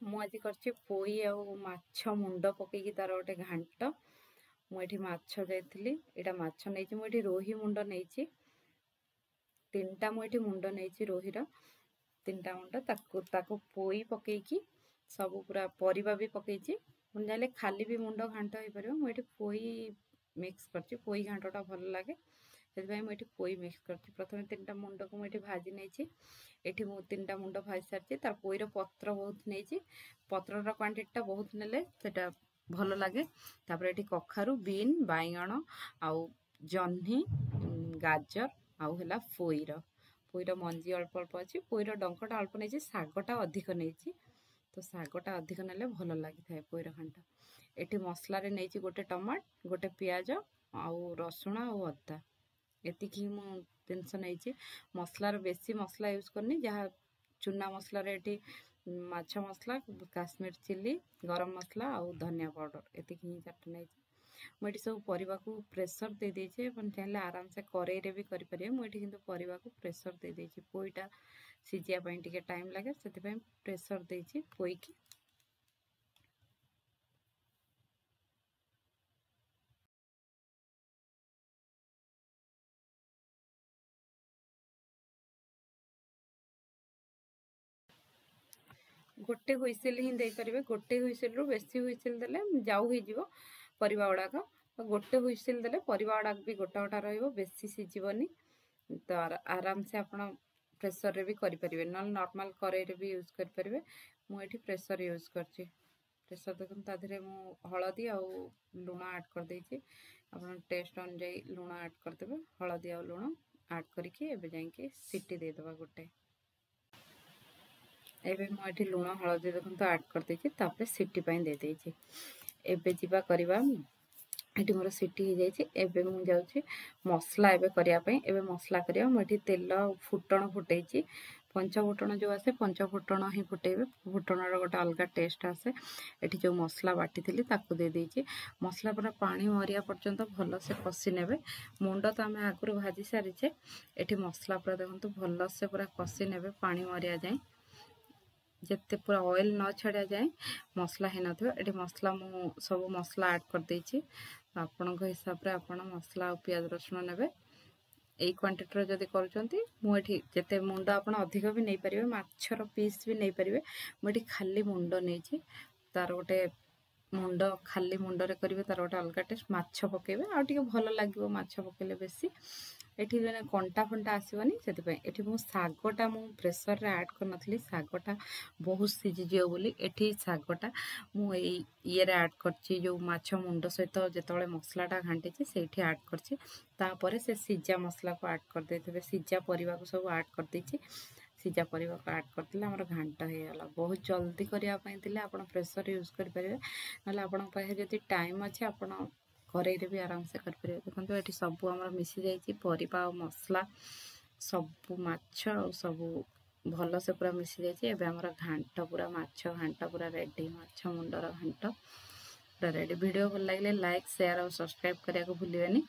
मुझे कर पोई आ माछ मुंड पकईकी तार गोटे घांट मुझे माछ जाइली यहाँ माछ नहीं मुझे रोही मुंड नहीं 3टा मुझे मुंड नहीं रोहीर 3टा मुंड ताको पोई पकईकी सब पूरा परिबा भी पकईची जाने खाली भी मुंड घांट हो पार मुझे पोई मिक्स कर पोई घांटा भल लगे से मुझे पोई मिक्स कर प्रथम 3टा मुंड को मुझे भाजी नहीं एठी मु 3टा मुंड भाजी सारी तार पोईर पत्र बहुत नहीं पत्रर क्वांटिटी बहुत नेले सेटा भल लगे तापर एठी कखारु बीन बाइगण आउ जह्नी गाजर आउ हैला पोईर मंजी अल्प अल्प अच्छी पोईर डंकटा अल्प नहीं शागटा अधिक नहीं तो शागटा अधिक नेले भल लगी था पोईर घांट एठी मसला रे नहीं गोटे टमाट गोटे पियाज आउ रसुण आउ अदा एतिकी मु जिनस नहीं मसलार बेसी मसला यूज करनी जहाँ चूना मसला रे माछ मसला काश्मीर चिली गरम मसला आउ धनिया पाउडर एतिकी ही 4टा नहीं मुझे सब परिवा को प्रेसर दे देछे चाहिए आराम से कड़े रे भी करि परिए मुझे किंतु परिवा को प्रेसर दे देछी पोईटा सिजिया पई टिके टाइम लागे सेति प्रेसर देछी पोई की गोटे हुइसिल ही दे पारे गोटे हुइसिल रु बेसी हुइसिल देले जाऊ हो जीवो परिवा गुड़ाक तो गोटे हुइसिल देले परिवा गुड़ाक भी गोटा गोटा रहिबो बेसी सिजिबनी तो आराम से आपण प्रेसर रे भी करि परिबे न नॉर्मल कड़ाई रे भी यूज करि परिबे मु एठी प्रेसर यूज करछि प्रेसर देखन ता धरे मु हळदी आ लूण ऐड कर देछि आपण टेस्ट अनुसार लूण ऐड कर देबे हळदी आ लूण ऐड करके एबे जाई के सीटी दे देबा गोटे एबे मुझे लुण हलदी देखो तो ऐड कर देछि तापर सीटी पाई दे देछि एबे जीवा करबा एटी मोर सीटी हो जाइछि एबे मु जाउछि मसला एबे करिया पई एबे मसला करिया मुठी तेल फुटण फुटेछि पंचफुटण जो आसे पंचफुटण ही फुटेबे फुटणर गोटे अलग टेस्ट आसे एठी जो मसला बाटी थिली ताकू दे देछि मसला पूरा पानी मरिया पर्यंत भल से कसी नेबे मुंड तो आमे आगुर भाजी सारिछे एठी मसला पूरा देखंतु भल से पूरा कसी नेबे पानी मरिया जाए जिते पूरा ऑयल न छाड़ा जाए मसला है ये मसला मु सब मसला ऐड कर देछि आपण हिसाब से आपण मसला और प्याज रसुण नेबे यही क्वांटिटी जदि करूछंती मुठी जिते मुंड आपण अधिक भी नहीं पारिबे माछर पीस भी नहीं पारिबे मुठी खाली मुंड नहीं तार गोटे मुंड खाली मुंड रे करिवे तार गोटे अलग टेस्ट माछ पकेबे आ टिके भल लागिवो माछ पकेले बेसी एठी माने कंटा फंटा आसीबनी सेति एठी मु सागटा मु प्रेसर रे ऐड कर नथली सागटा बहुत सिझी जियो बोली एठी सागटा मु ये रे ऐड करछि जो माछ मुंड सहित जेतळे मसलाटा घांटीछि सेठी ऐड करछि तापरे से सिजा मसला को ऐड कर देथिबे सिजा परिवा को सब ऐड कर देछि सिजा परिवा को ऐड करथिले हमर घांटा हे गला बहुत जल्दी करिया पई दिले आपण प्रेसर यूज कर परिबे नले आपण पाहे जति टाइम अछि आपण कड़ाई रे भी आराम से कर परिबे देखंतु एठी सब हमर मिसी जाइछि परिबा और मसला सब माछ और सब भल से पूरा मिसी जाइछि एबे हमर घांट पूरा माछ घांट पूरा रेडी माछ मुंडर घांट पूरा रेडी वीडियो भल लागले लाइक शेयर और सब्सक्राइब करिया को भूलिबेनी।